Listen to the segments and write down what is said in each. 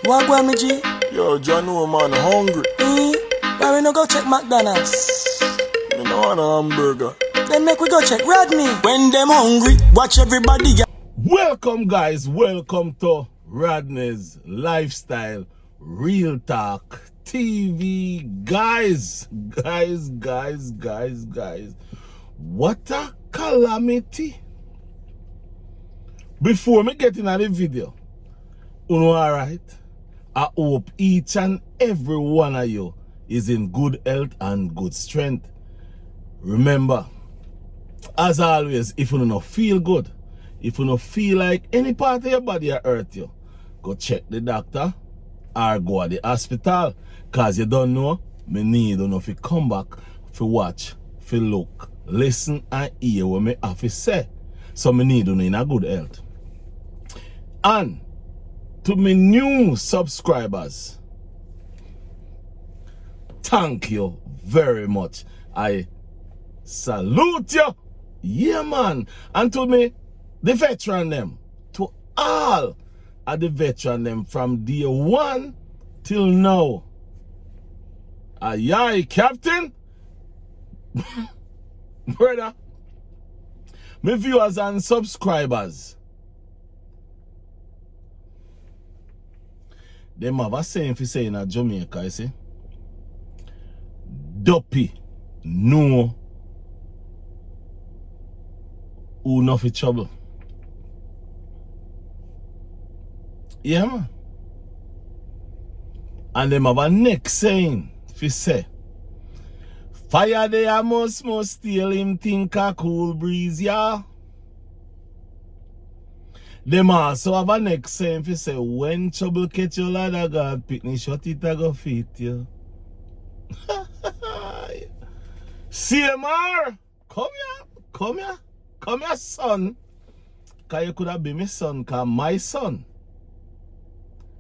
What go me G? Yo, John, no man, hungry. Why we no go check McDonald's? Me no want a hamburger. Then make we go check Rodney. When them hungry, watch everybody. Welcome guys, welcome to Rodney's Lifestyle Real Talk TV. Guys. What a calamity. Before me get into the video, you know, alright? I hope each and every one of you is in good health and good strength. Remember, as always, if you don't feel good, if you don't feel like any part of your body hurt you, go check the doctor or go to the hospital. Cause you don't know, me need you know if you come back for watch, for look, listen and hear what me have to say. So me need you know in a good health. And to my new subscribers, thank you very much. I salute you. Yeah, man. And to me, the veteran them, to all of the veteran them from day one till now. Aye, Captain. Brother, my viewers and subscribers, them have a saying for saying in Jamaica, you see. Duppy, no, who not for trouble. Yeah, man. And them have a next saying for say, fire there must steal him think a cool breeze, yeah. Them also have a next saying for say, when trouble catch your lad of God, picnic shot it a go fit you. CMR, come here, son. Cause you could have been my son, cause my son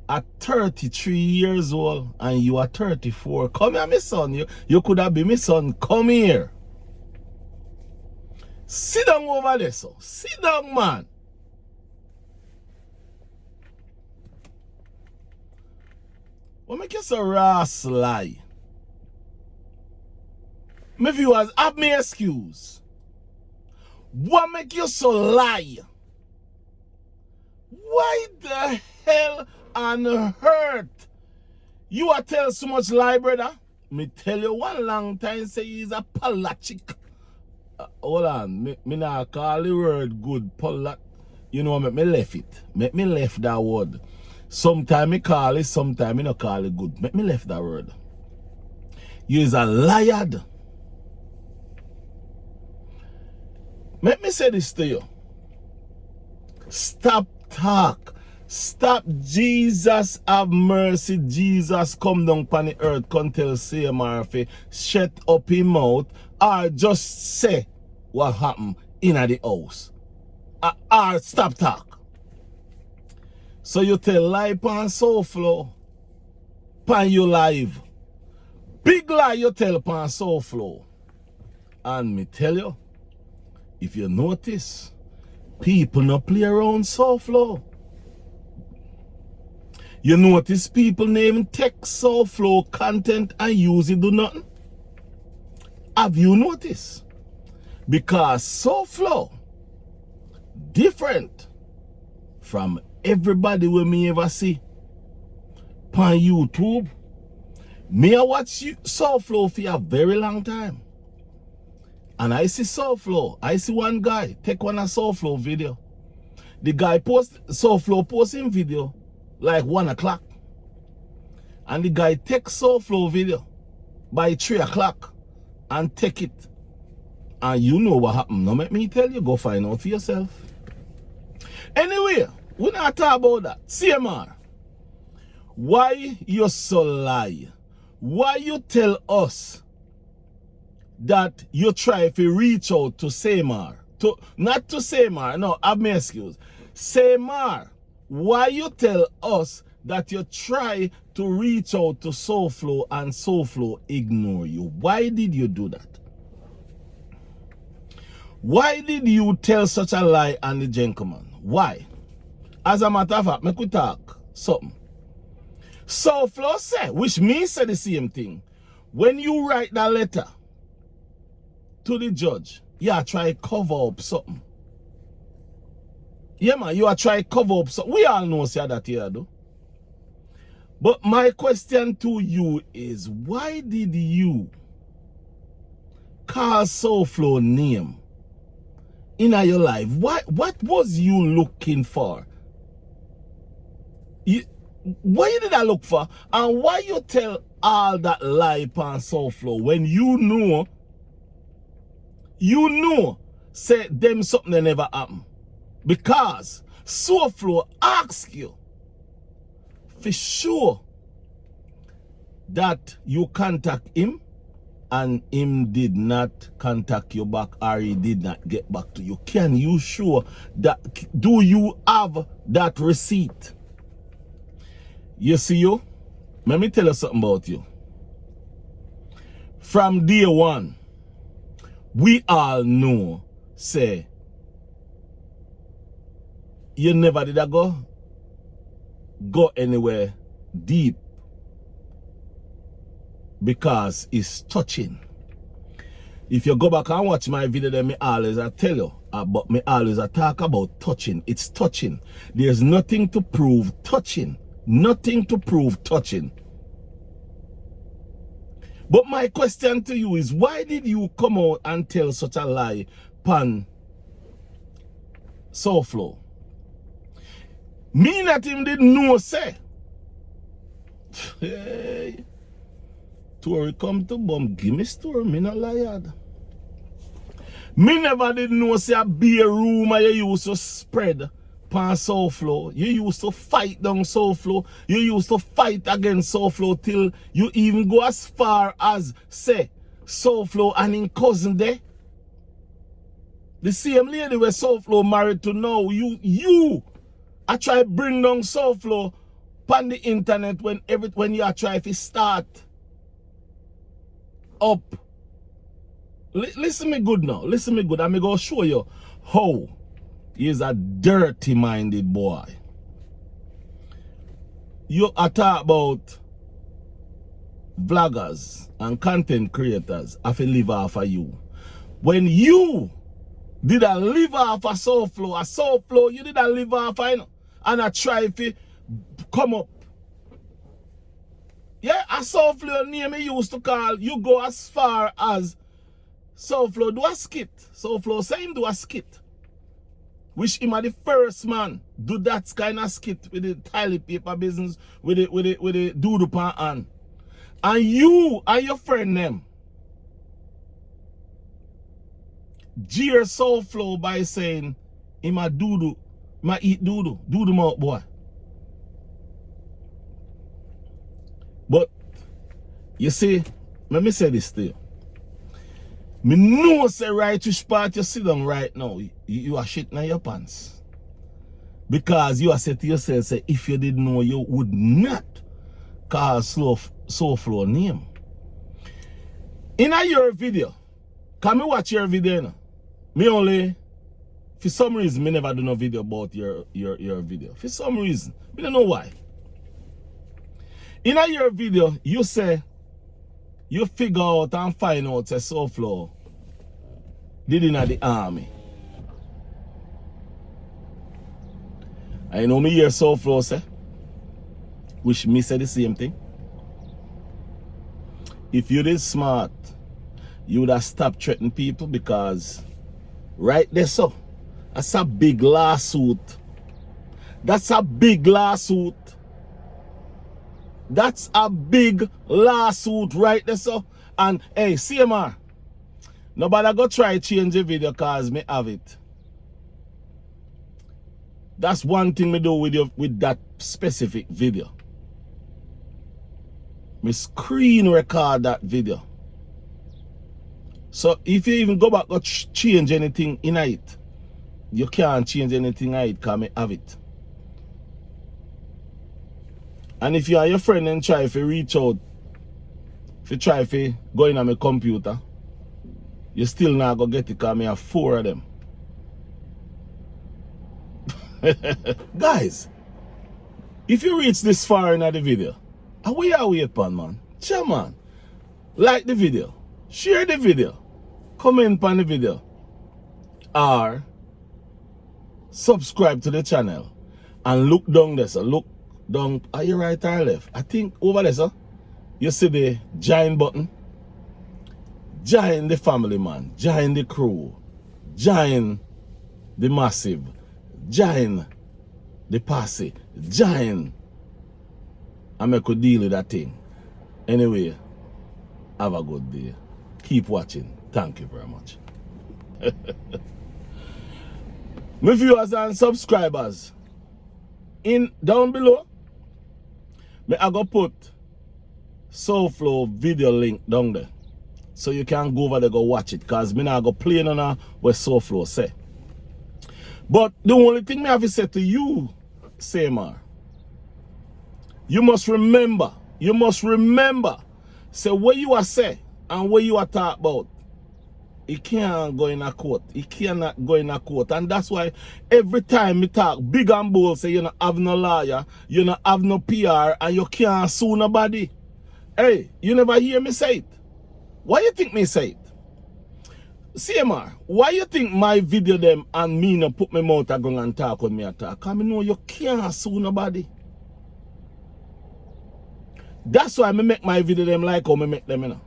at 33 years old and you are 34. Come here, my son. You could have been my son. Come here. Sit down over there, so. Sit down, man. What make you so rash lie? My viewers, have me excuse. What make you so lie? Why the hell on earth you are tell so much lie, brother? Me tell you one long time say he's a palachic. Hold on, me not call the word good palat. You know, make me left it. Make me left that word. Sometime me call it, sometime me not call it good. Make me left that word. You is a liar. Let me say this to you. Stop talk. Stop. Jesus have mercy. Jesus come down upon the earth. Come tell CMR fi shut up his mouth or just say what happened in the house. Or stop talk. So you tell lie pan Souflotv, pan you live. Big lie you tell pan Souflotv. And me tell you, if you notice, people not play around Souflotv. You notice people name text Souflotv content and use it do nothing? Have you noticed? Because Souflotv different from everybody we me ever see on YouTube. Me I watch Souflotv for a very long time. And I see Souflotv. I see one guy take one of Souflotv video. The guy Souflotv posting video like 1 o'clock. And the guy take Souflotv video by 3 o'clock and take it. And you know what happened. Now make me tell you, go find out for yourself. Anyway, we not talk about that. CMR, why you so lie? Why you tell us that you try to reach out to CMR? Not to CMR, no, have me excuse. CMR, why you tell us that you try to reach out to Souflotv and Souflotv ignore you? Why did you do that? Why did you tell such a lie on the gentleman? Why? As a matter of fact, make we talk something. Souflotv say, which me say the same thing. When you write that letter to the judge, you are trying to cover up something. Yeah, man, you are trying to cover up something. We all know say that here, though. But my question to you is, why did you call Souflotv name in your life? What was you looking for? What you did I look for? And why you tell all that lie upon Souflotv when you know, say them something that never happened? Because Souflotv asked you for sure that you contact him and him did not contact you back, or he did not get back to you. Can you show that? Do you have that receipt? You see you? Let me tell you something about you. From day one, we all know, say, you never did a go anywhere deep because it's touching. If you go back and watch my video, then me always I tell you about, me always I talk about touching. It's touching. There's nothing to prove touching. Nothing to prove touching. But my question to you is, why did you come out and tell such a lie pan Souflotv? Me that him didn't know, say. Hey, Tory come to bum, give me story, me not liar. Me never did know, say, a beer rumor you used to spread pan Souflotv. You used to fight down Souflotv. You used to fight against Souflotv till you even go as far as say Souflotv and his cousin there. The same lady where Souflotv married to now. You I try bring down Souflotv on the internet when you try to start up. Listen me good now. Listen me good. I'm going to show you how he is a dirty-minded boy. You are talk about vloggers and content creators have to live off of you. When you did a live off of Souflotv, you did a live off of, you know, and I try to come up. Yeah, a Souflotv name he used to call, you go as far as Souflotv do a skit. Souflotv say him do a skit. Which him are the first man do that kind of skit with the toilet paper business, with the doodle pan on. And you and your friend them jeer Souflotv by saying him a doodle, ma eat doodle mouth boy. But you see, let me say this to you. Me know say right which part you sit down right now, you are shitting in your pants. Because you are saying to yourself, say, if you didn't know, you would not call Souflotv name. In your video, can me watch your video now? Me only, for some reason, me never do no video about your video. For some reason, me don't know why. In your video, you say, you figure out and find out say Souflotv did in the army. I know me hear Souflotv say, which me say the same thing. If you did smart, you would have stopped threatening people, because right there, so that's a big lawsuit. That's a big lawsuit. That's a big lawsuit right there, so. And hey, CMR, nobody go try change the video cause me have it. That's one thing me do with that specific video. Me screen record that video. So if you even go back go change anything in it, you can't change anything in it because me have it. And if you are your friend and try to reach out, if you try to go in on my computer, you still not go get it because I have 4 of them. Guys, if you reach this far in the video, And we are wait pan, man. Cheer, man. Like the video. Share the video. Comment on the video. Or subscribe to the channel. And look down there, sir. Look down. Are you right or left? I think over there, sir. You see the join button. Join the family, man. Join the crew. Join the massive. Join the posse. Join. And I could deal with that thing. Anyway, have a good day. Keep watching. Thank you very much. My viewers and subscribers, in down below, I go put Souflotv video link down there. So you can go over there go watch it. Because me now go play on what Souflotv say. But the only thing I have to say to you, CMR, you must remember, say what you are say and what you are talk about, it can't go in a court. It cannot go in a court. And that's why every time me talk big and bold, say you don't have no lawyer, you don't have no PR, and you can't sue nobody. Hey, you never hear me say it. Why you think me say it? CMR, why you think my video them and me no put my mouth a gun and talk when me attack? Because I know you can't sue nobody. That's why I make my video them like how I make them, you know.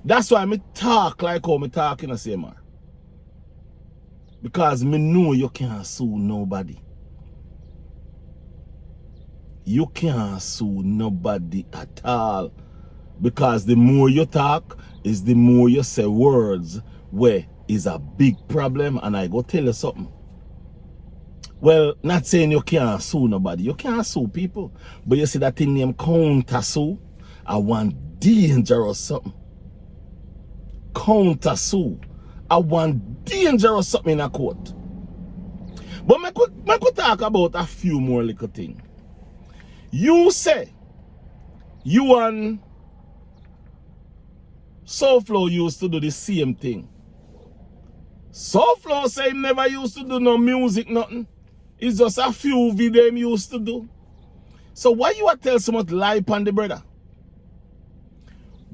That's why I talk like how I talk in the CMR. Because me know you can't sue nobody. You can't sue nobody at all. Because the more you talk, is the more you say words where is a big problem. And I go tell you something. Well, not saying you can't sue nobody. You can't sue people. But you see that thing named counter sue? I want dangerous something. Counter sue. I want dangerous something in a court. But I could talk about a few more little things. You say you and Souflotv used to do the same thing. Souflotv say he never used to do no music, nothing. It's just a few videos he used to do. So why you are tell so much lie upon the brother?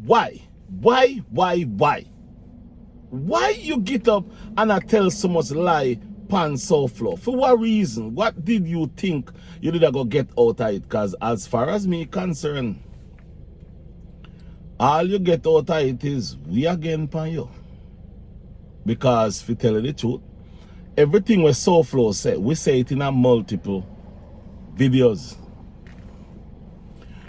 Why? Why you get up and I tell so much lie upon Souflotv? For what reason? What did you think you did go get out of it? Because as far as me concerned, all you get out of it is we again upon you. Because if you tell you the truth, everything what Souflotv said, we say it in a multiple videos.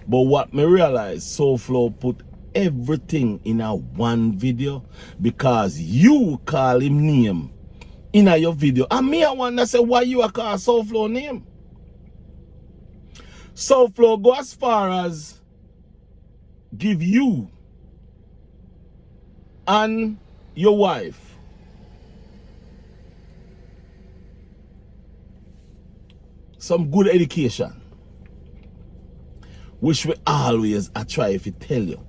But what me realize, Souflotv put everything in a one video because you call him name in a your video. And me I wonder say why you are call Souflotv name. Souflotv go as far as give you and your wife some good education, which we always I try to tell you.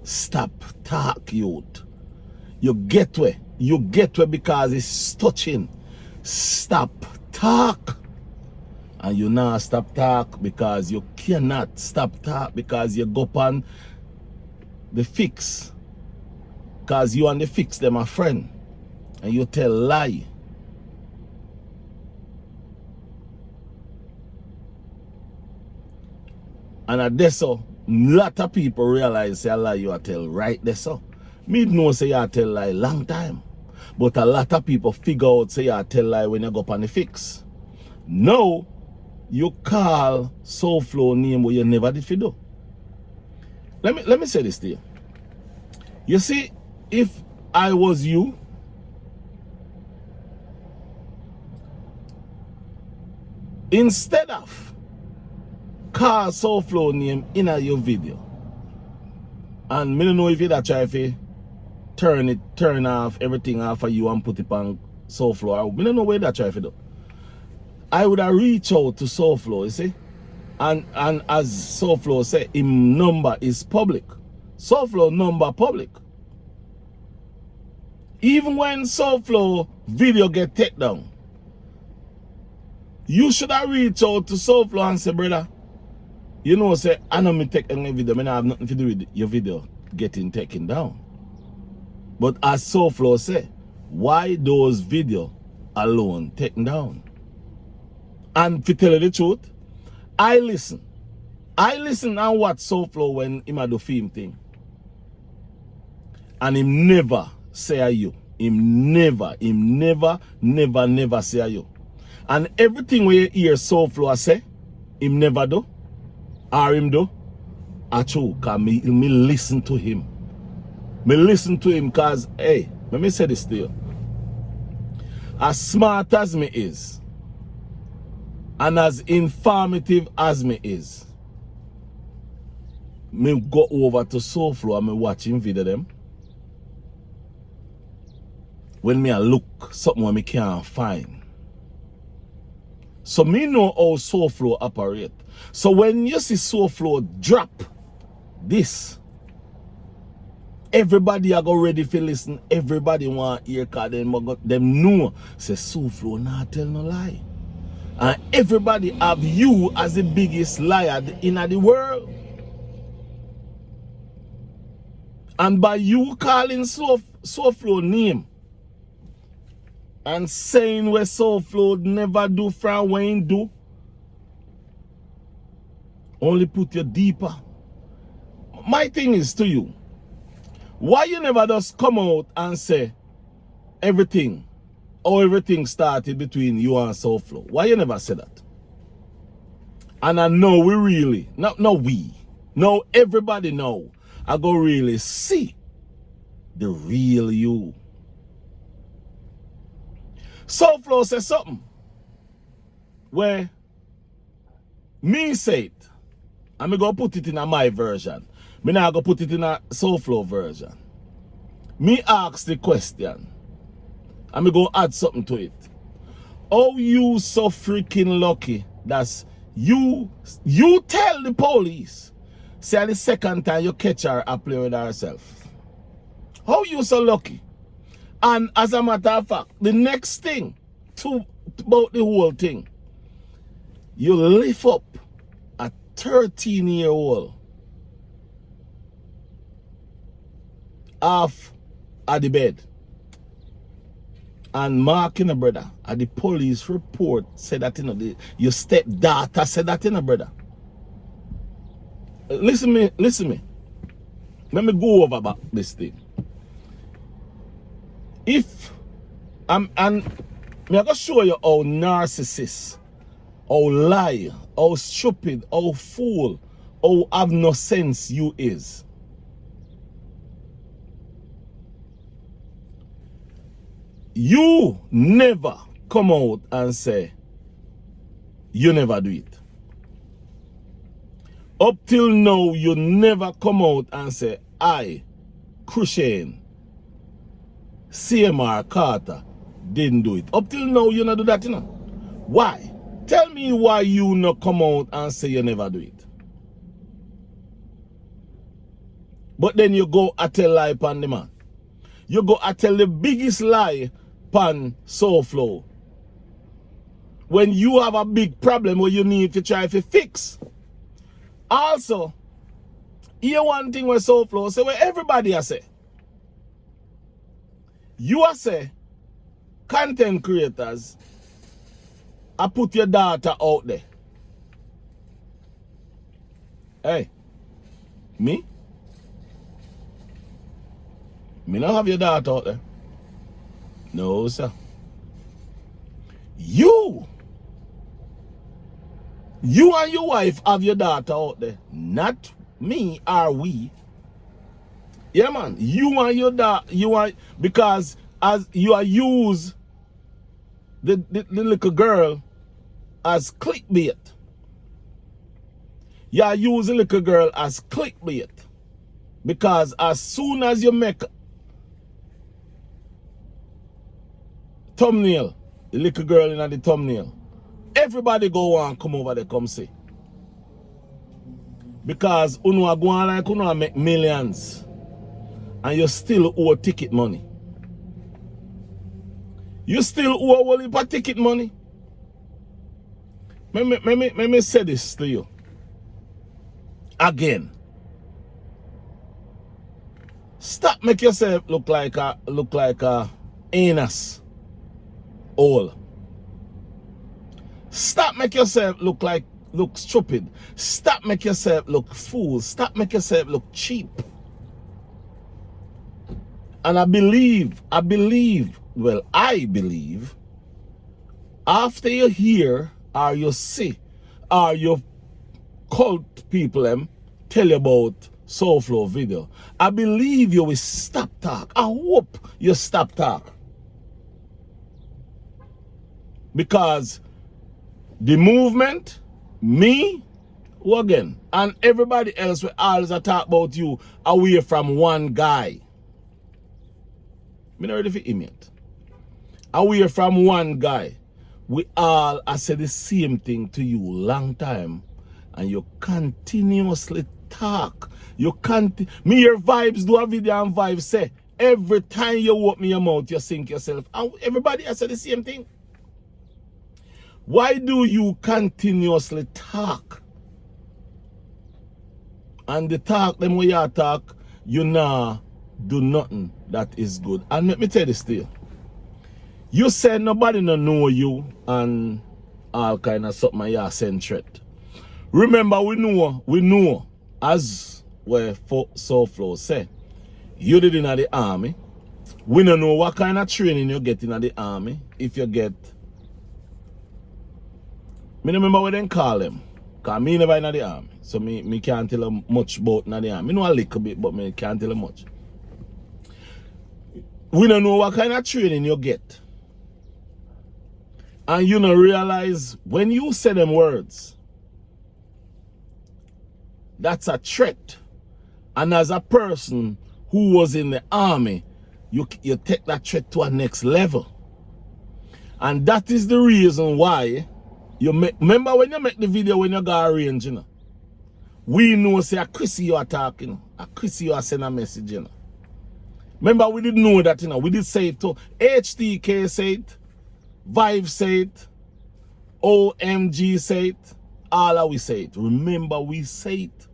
Stop talk, youth. You get where because it's touching. Stop talk. And you now stop talk because you cannot stop talk because you go on the fix. Because you and the fix them a friend. And you tell lie. And at this so, lot of people realize say a lie you are tell right there so. Me know say you tell lie long time. But a lot of people figure out say you tell lie when you go up on the fix. No, you call Souflotv name what you never did do. Let me say this to you. You see, if I was you, instead of call Souflotv name in your video, and me don't know if you that try to turn off everything off for you and put it on Souflotv. Me don't know where that try to do. I would have reached out to Souflotv, you see, and as Souflotv say, his number is public. Souflotv number public. Even when Souflotv video get taken down, you should have reached out to Souflotv and say, brother, You know, say, I know me take any video, I have nothing to do with your video getting taken down. But as Souflotv say, why those videos alone taken down? And to tell you the truth, I listen and watch Souflotv when him a do film thing. And him never say a you. Him never say a you. And everything we hear Souflotv say, him never do, or him do, a true, cause me listen to him. Me listen to him cause, hey, let me say this to you. As smart as me is, and as informative as me is, me go over to Souflotv and me watch him video them. When me a look something what me can't find. So me know how Souflotv operate. So when you see Souflotv drop this, everybody are go ready for listen. Everybody want hear cause them know say Souflotv not tell no lie. And everybody have you as the biggest liar in the world. And by you calling Souflotv name and saying what Souflotv never do from what he do, only put you deeper. My thing is to you, why you never just come out and say everything, how everything started between you and Souflotv? Why you never say that? And I know we really, not we, no everybody know, I go really see the real you. Souflotv says something where me say it, and me go put it in my version. Me not go put it in a Souflotv version. Me ask the question, and me go add something to it. Oh, you so freaking lucky that you tell the police, say the second time you catch her a play with herself. How you so lucky? And as a matter of fact, the next thing about the whole thing, you lift up a 13-year-old off at the bed and marking a brother at the police report said that your stepdaughter said that brother. Listen me. Let me go over about this thing. If and me I go show you how narcissist, how lie, how stupid, how fool, how have no sense you is. You never come out and say you never do it. Up till now, you never come out and say I, Crushane, CMR Carter didn't do it. Up till now, you not do that, you know. Why? Tell me why you not come out and say you never do it. But then you go and tell lie upon the man. You go and tell the biggest lie upon Souflotv. When you have a big problem where you need to try to fix. Also, here one thing with Souflotv, say where everybody I say. You are say content creators I put your data out there. Hey, me not have your data out there. No, sir. You and your wife have your data out there. Not me or we. Yeah, man. You and your data, because as you are use the little girl as clickbait. You are use the little girl as clickbait. Because as soon as you make thumbnail, the little girl in the thumbnail, everybody go on come over there come see. Because you are going like you make millions and you still owe ticket money. You still owe a whole heap of ticket money. Let me say this to you. again. Stop make yourself look like a anus hole. Stop make yourself look stupid. Stop make yourself look fool. Stop make yourself look cheap. And I believe, after you hear or you see or you cult people tell you about Souflotv video, I believe you will stop talk. I hope you stop talk. Because the movement, me, again, and everybody else will always talk about you away from one guy. I'm not ready for him yet. Away from one guy. We all I said the same thing to you long time, and you continuously talk. Me your vibes do a video and vibes say every time you open your mouth you sink yourself. And everybody I said the same thing. Why do you continuously talk? And the talk, them when you talk, you nah do nothing that is good. And let me tell you this to you. You said nobody no know you and all kind of something you send threat. Remember, we know, as where Souflotv say, you did in the army. We don't know what kind of training you get in the army. If you get, me don't remember what they call them. Because me never in the army. So me can't tell them much about in the army. Me know a little bit, but me can't tell them much. We don't know what kind of training you get. And you don't realize when you say them words, that's a threat. And as a person who was in the army, you take that threat to a next level. And that is the reason why remember when you make the video when you go range, you know, we know say a Chrissy you are talking, a Chrissy you are sending a message, you know. Remember we didn't know that, you know, we did say it too. HTK say it, Vive say it, OMG say it, all of we say it. Remember we say it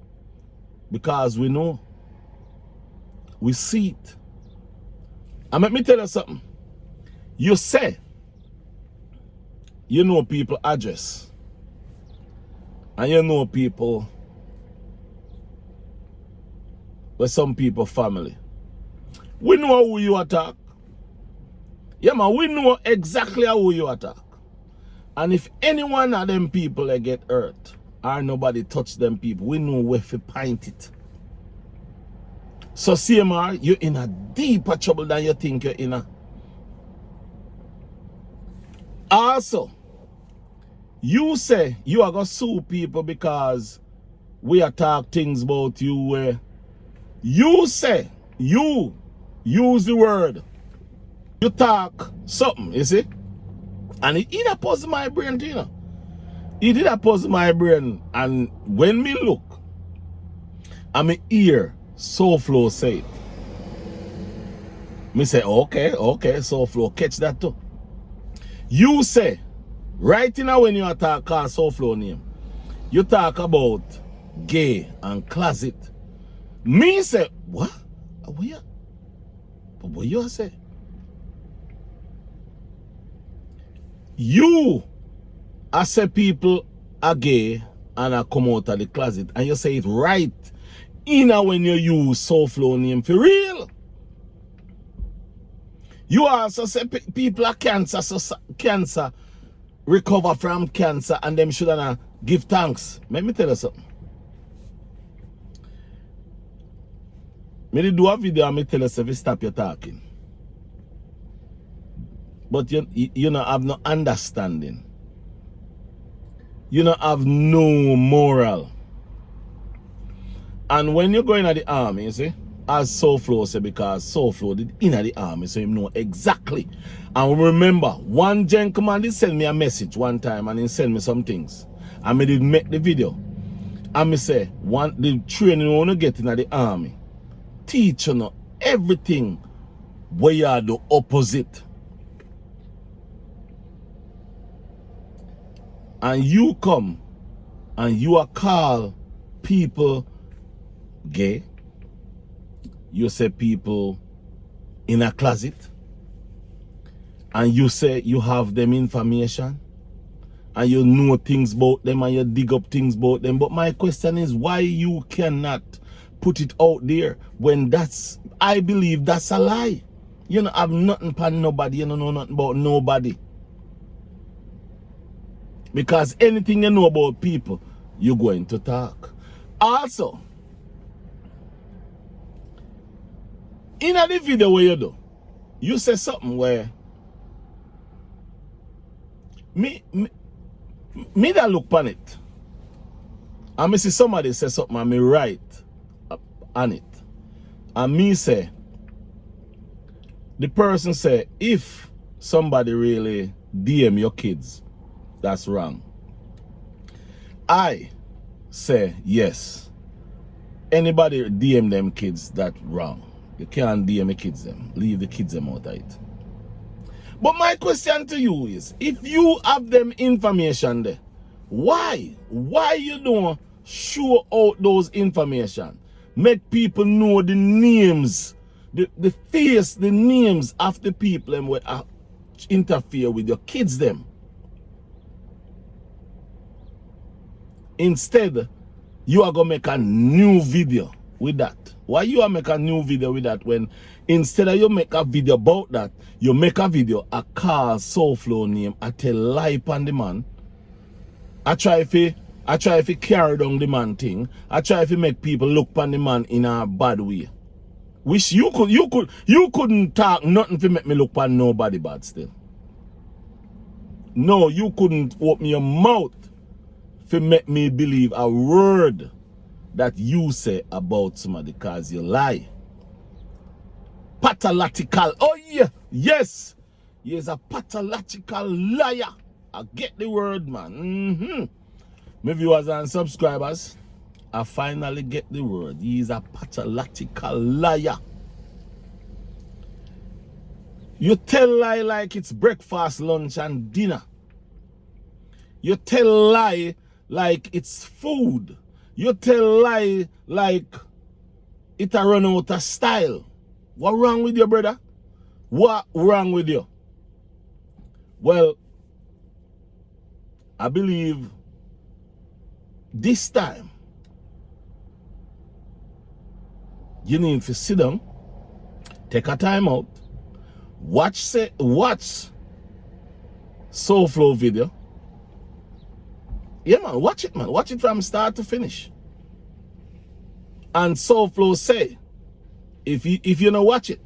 because we know, we see it. And let me tell you something. You say, you know people address. And you know people, with some people family. We know who you attack. Yeah man, we know exactly who you attack. And if any one of them people they get hurt, or nobody touch them people, we know where to point it. So CMR, you're in a deeper trouble than you think you're in. Also, you say you are going to sue people because we attack things about you where you say, you use the word, you talk something, you see? And it either puzzle my brain, you know. It did puzzle my brain, and when me look, and me hear Souflotv say it, me say, okay, Souflotv, catch that too. You say, right now when you attack Souflotv name, you talk about gay and closet. Me say, what? What you say? You, I say people are gay and I come out of the closet, and you say it right when you use Souflotv name for real. You also say people are cancer, so cancer, recover from cancer, and them shouldn't give thanks. Let me tell you something. Me do a video and me tell you if stop your talking. But you don't have no understanding. You don't have no moral. And when you're going to the army, you see, as Souflotv said, because Souflotv did in the army, so you know exactly. And remember, one gentleman did send me a message one time and he sent me some things. And I did make the video. And I say, the training you want to get in the army, teach you know everything where you are the opposite. And you come and you are call people gay. You say people in a closet. And you say you have them information. And you know things about them and you dig up things about them. But my question is why you cannot put it out there when that's, I believe that's a lie. You don't have nothing upon nobody. You don't know nothing about nobody. Because anything you know about people, you're going to talk. Also, in the video where you do, you say something where me that look on it. And me see somebody say something and me write on it. And me say, the person say, if somebody really DM your kids, that's wrong. I say, yes. Anybody DM them kids, that's wrong. You can't DM the kids them. Leave the kids them out of it. But my question to you is, if you have them information there, why? Why you don't show out those information? Make people know the names, the face, the names of the people and will interfere with your kids them. Instead, you are going to make a new video with that. Why you are make a new video with that when instead of you make a video about that, you make a video, a call Souflotv name, I tell lie on the man. I try if carry down the man thing. I try if make people look on the man in a bad way. Wish you couldn't talk nothing to make me look on nobody bad still. No, you couldn't open your mouth to make me believe a word that you say about somebody because you lie. Pathological. Oh yeah, yes. He is a pathological liar. I get the word, man. My viewers and subscribers, I finally get the word. He is a pathological liar. You tell lie like it's breakfast, lunch, and dinner. You tell lie like it's food. You tell lie like it a run out of style. What wrong with you, brother? What wrong with you? Well, I believe this time you need to sit down, take a time out, watch Souflotv video. Yeah, man, watch it, man. Watch it from start to finish. And Souflotv say, if you don't watch it.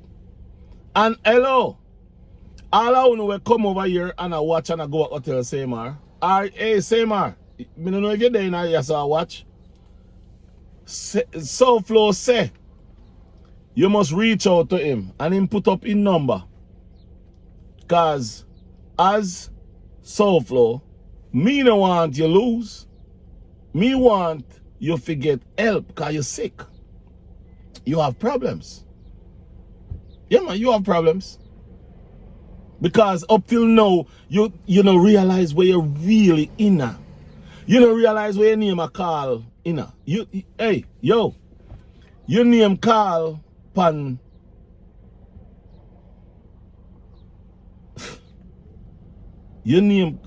And hello, all I want to come over here and I watch and I go to hotel CMR. Hey, CMR, I don't know if you're there now, yes, I watch. Souflotv say, you must reach out to him and him put up his number. Because as Souflotv, me no want you lose. Me want you to get help because you're sick. You have problems. Yeah, man, you have problems. Because up till now, you don't realize where you're really inner. You don't realize where your name a call inner. Hey, yo, your name call pan. Your name,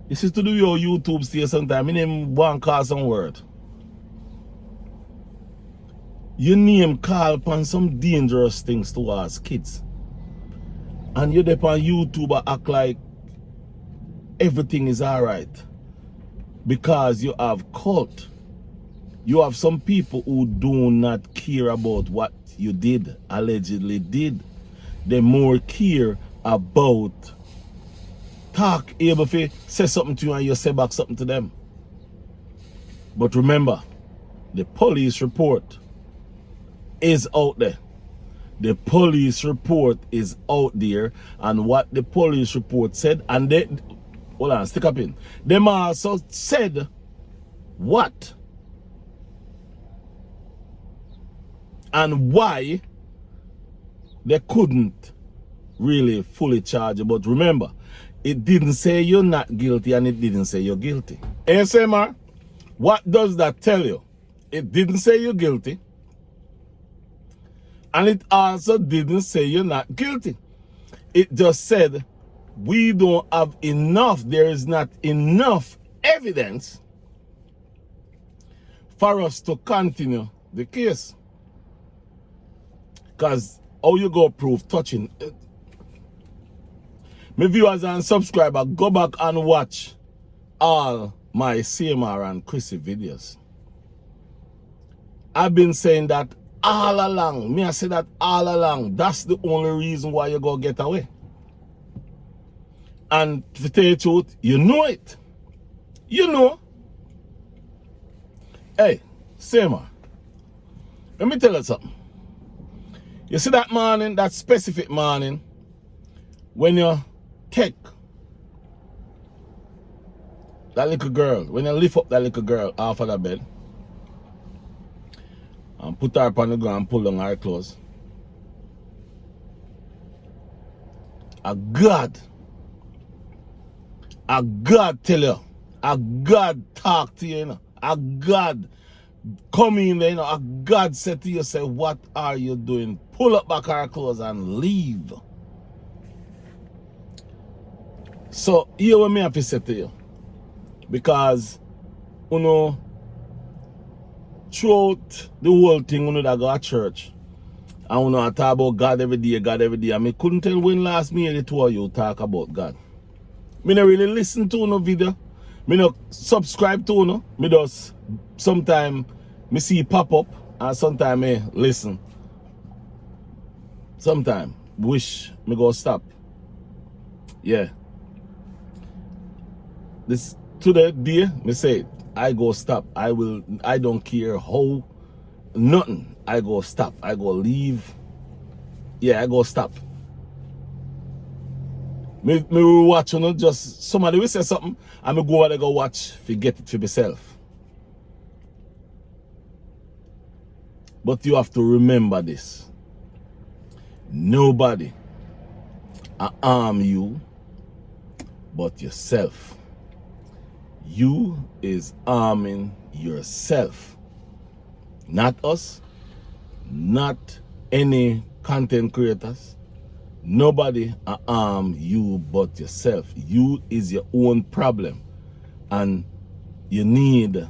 this is to do your YouTube stay sometime. My name one call some word. Your name call upon some dangerous things towards kids. And you there on YouTube act like everything is alright. Because you have cult. You have some people who do not care about what you did, allegedly did. They more care about able to say something to you and you say back something to them. But remember, the police report is out there. The police report is out there, and what the police report said, and they, hold on, stick up in. Them also said what and why they couldn't really fully charge you. But remember, it didn't say you're not guilty and it didn't say you're guilty. ASMR, what does that tell you? It didn't say you're guilty. And it also didn't say you're not guilty. It just said we don't have enough, there is not enough evidence for us to continue the case. Because how you go prove touching? My viewers and subscribers, go back and watch all my CMR and Chrissy videos. I've been saying that all along. Me, I say that all along. That's the only reason why you go get away. And to tell you the truth, you know it. You know. Hey, CMR, let me tell you something. You see that morning, that specific morning, when you take that little girl, when you lift up that little girl off of the bed and put her upon the ground and pull down her clothes, a God tell you, a God talk to you, you know, a God come in there, you know, a God said to you, say, what are you doing? Pull up back her clothes and leave. So here what me have to say to you. Because, you know, throughout the whole thing, you know, that go to church, and you know, I talk about God every day, and me couldn't tell when last me and the two of you talk about God. Me not really listen to no video. Me not subscribe to no. Me just sometimes me see it pop up and sometimes me listen. Sometimes wish me go stop. Yeah. This today day me say I go stop. I don't care how nothing. I go stop. I go leave. Yeah, I go stop. Me will watch, you know, just somebody will say something and me go over there go watch to get it for myself. But you have to remember this. Nobody harm you but yourself. You is harming yourself. Not us, not any content creators. Nobody harm you but yourself. You is your own problem. And you need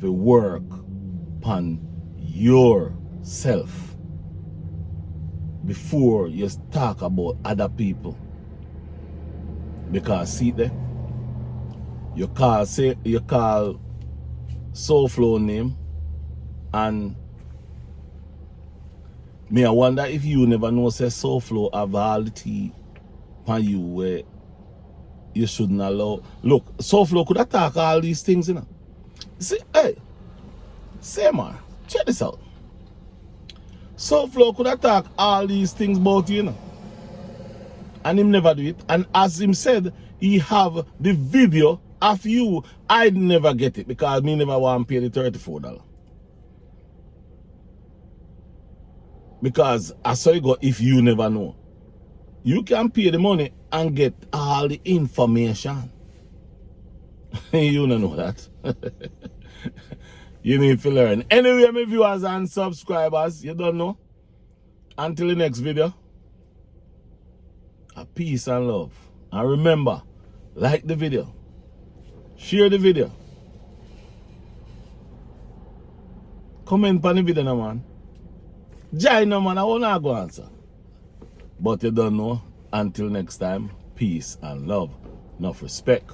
to work upon yourself before you talk about other people. Because see there, you call Souflotv name, and me I wonder if you never know say Souflotv have all the tea on you where you shouldn't allow. Look, Souflotv could attack all these things, you know. See, hey, CMR, check this out. Souflotv could attack all these things about you, you know. And him never do it. And as him said, he have the video of you. I'd never get it because me never want to pay the $34. Because I saw you go, if you never know, you can pay the money and get all the information. You don't know that. You need to learn. Anyway, my viewers and subscribers, you don't know. Until the next video, a peace and love. And remember, like the video, share the video, comment on the video, no man. Join no man, I will not go answer. But you don't know. Until next time, peace and love. Enough respect.